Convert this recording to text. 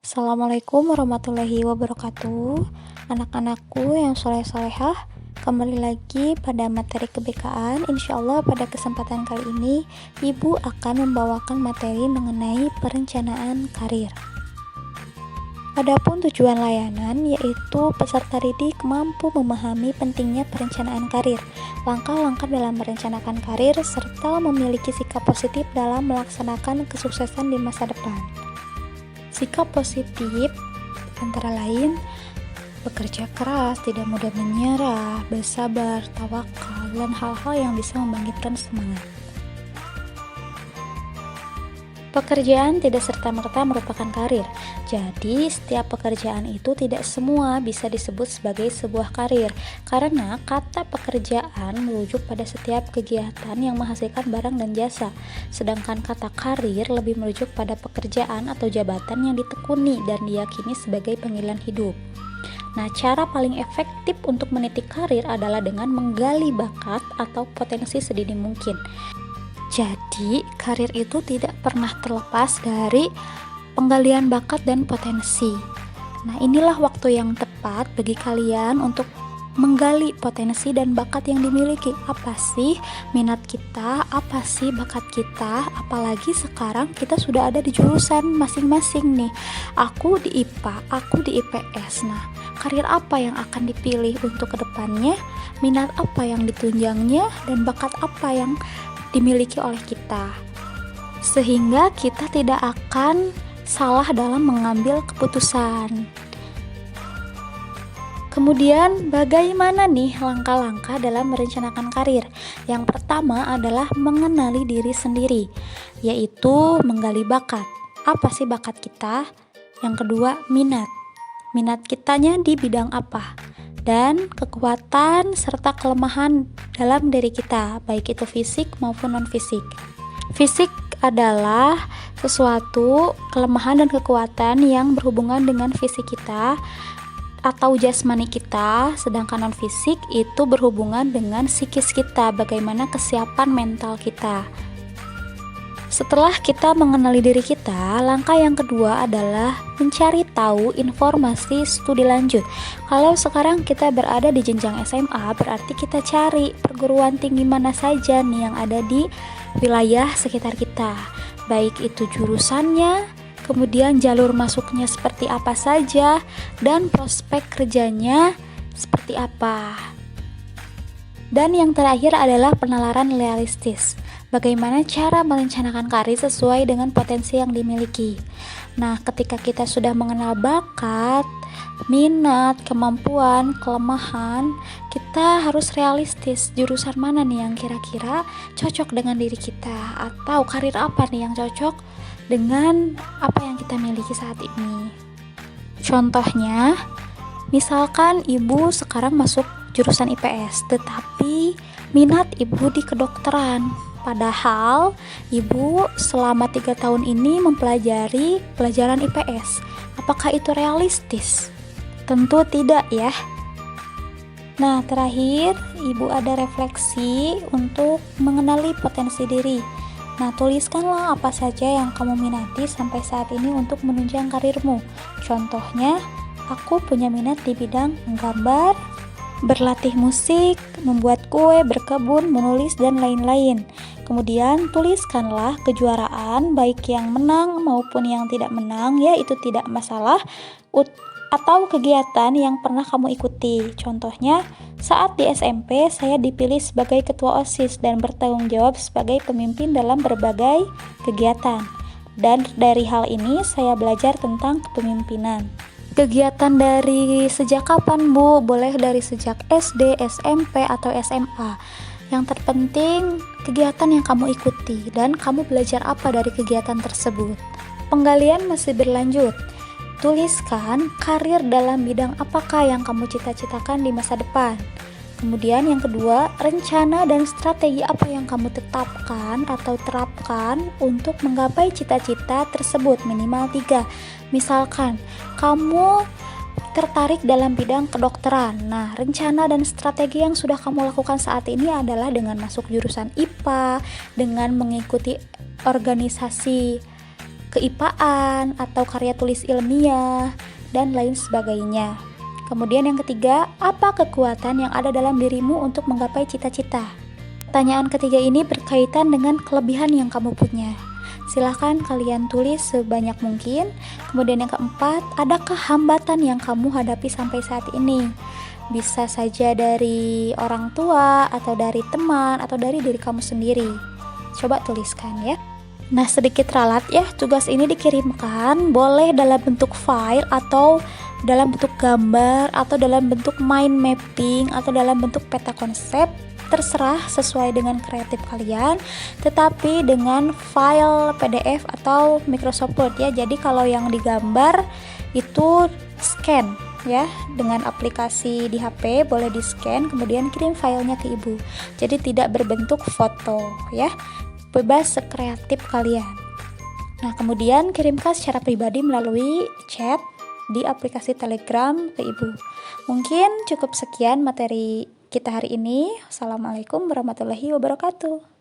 Assalamualaikum warahmatullahi wabarakatuh. Anak-anakku yang soleh-solehah, kembali lagi pada materi kebikaan. Insyaallah pada kesempatan kali ini Ibu akan membawakan materi mengenai perencanaan karir. Adapun tujuan layanan yaitu peserta didik mampu memahami pentingnya perencanaan karir, langkah-langkah dalam merencanakan karir, serta memiliki sikap positif dalam melaksanakan kesuksesan di masa depan. Sikap positif antara lain bekerja keras, tidak mudah menyerah, bersabar, tawakal, dan hal-hal yang bisa membangkitkan semangat. Pekerjaan tidak serta-merta merupakan karir. Jadi, setiap pekerjaan itu tidak semua bisa disebut sebagai sebuah karir, karena kata pekerjaan merujuk pada setiap kegiatan yang menghasilkan barang dan jasa. Sedangkan kata karir lebih merujuk pada pekerjaan atau jabatan yang ditekuni dan diyakini sebagai panggilan hidup. Nah, cara paling efektif untuk meniti karir adalah dengan menggali bakat atau potensi sedini mungkin. Jadi, karir itu tidak pernah terlepas dari penggalian bakat dan potensi. Nah, inilah waktu yang tepat bagi kalian untuk menggali potensi dan bakat yang dimiliki. Apa sih minat kita? Apa sih bakat kita? Apalagi sekarang kita sudah ada di jurusan masing-masing nih. Aku di IPA, aku di IPS. Nah, karir apa yang akan dipilih untuk kedepannya? Minat apa yang ditunjangnya? Dan bakat apa yang dimiliki oleh kita, sehingga kita tidak akan salah dalam mengambil keputusan. Kemudian bagaimana nih langkah-langkah dalam merencanakan karir? Yang pertama adalah mengenali diri sendiri, yaitu menggali bakat. Apa sih bakat kita? Yang kedua, minat kitanya di bidang apa? Dan kekuatan serta kelemahan dalam diri kita, baik itu fisik maupun non-fisik. Fisik adalah sesuatu kelemahan dan kekuatan yang berhubungan dengan fisik kita atau jasmani kita, sedangkan non-fisik itu berhubungan dengan psikis kita, bagaimana kesiapan mental kita. Setelah kita mengenali diri kita, langkah yang kedua adalah mencari tahu informasi studi lanjut. Kalau sekarang kita berada di jenjang SMA, berarti kita cari perguruan tinggi mana saja nih yang ada di wilayah sekitar kita. Baik itu jurusannya, kemudian jalur masuknya seperti apa saja, dan prospek kerjanya seperti apa. Dan yang terakhir adalah penalaran realistis. Bagaimana cara merencanakan karir sesuai dengan potensi yang dimiliki. Nah, ketika kita sudah mengenal bakat, minat, kemampuan, kelemahan, kita harus realistis. Jurusan mana nih yang kira-kira cocok dengan diri kita, atau karir apa nih yang cocok dengan apa yang kita miliki saat ini. Contohnya, misalkan ibu sekarang masuk jurusan IPS, tetapi minat ibu di kedokteran. Padahal ibu selama 3 tahun ini mempelajari pelajaran IPS. Apakah itu realistis? Tentu tidak ya. Nah, terakhir ibu ada refleksi untuk mengenali potensi diri. Nah, tuliskanlah apa saja yang kamu minati sampai saat ini untuk menunjang karirmu. Contohnya, aku punya minat di bidang menggambar, berlatih musik, membuat kue, berkebun, menulis, dan lain-lain. Kemudian tuliskanlah kejuaraan baik yang menang maupun yang tidak menang, ya itu tidak masalah, atau kegiatan yang pernah kamu ikuti. Contohnya, saat di SMP saya dipilih sebagai ketua OSIS dan bertanggung jawab sebagai pemimpin dalam berbagai kegiatan. Dan dari hal ini saya belajar tentang kepemimpinan. Kegiatan dari sejak kapan, Bu? Boleh dari sejak SD, SMP, atau SMA. Yang terpenting, kegiatan yang kamu ikuti dan kamu belajar apa dari kegiatan tersebut. Penggalian masih berlanjut. Tuliskan karir dalam bidang apakah yang kamu cita-citakan di masa depan. Kemudian yang kedua, rencana dan strategi apa yang kamu tetapkan atau terapkan untuk menggapai cita-cita tersebut, minimal 3. Misalkan, kamu tertarik dalam bidang kedokteran. Nah, rencana dan strategi yang sudah kamu lakukan saat ini adalah dengan masuk jurusan IPA, dengan mengikuti organisasi keipaan atau karya tulis ilmiah dan lain sebagainya. Kemudian yang ketiga, apa kekuatan yang ada dalam dirimu untuk menggapai cita-cita? Pertanyaan ketiga ini berkaitan dengan kelebihan yang kamu punya. Silahkan kalian tulis sebanyak mungkin. Kemudian yang keempat, adakah hambatan yang kamu hadapi sampai saat ini? Bisa saja dari orang tua, atau dari teman, atau dari diri kamu sendiri. Coba tuliskan ya. Nah, sedikit ralat ya, tugas ini dikirimkan boleh dalam bentuk file atau dalam bentuk gambar atau dalam bentuk mind mapping atau dalam bentuk peta konsep, terserah sesuai dengan kreatif kalian, tetapi dengan file PDF atau Microsoft Word ya. Jadi kalau yang digambar itu scan ya, dengan aplikasi di HP boleh di scan kemudian kirim filenya ke ibu. Jadi tidak berbentuk foto ya. Bebas sekreatif kalian. Nah, kemudian kirimkan secara pribadi melalui chat di aplikasi Telegram ke ibu. Mungkin cukup sekian materi kita hari ini. Assalamualaikum warahmatullahi wabarakatuh.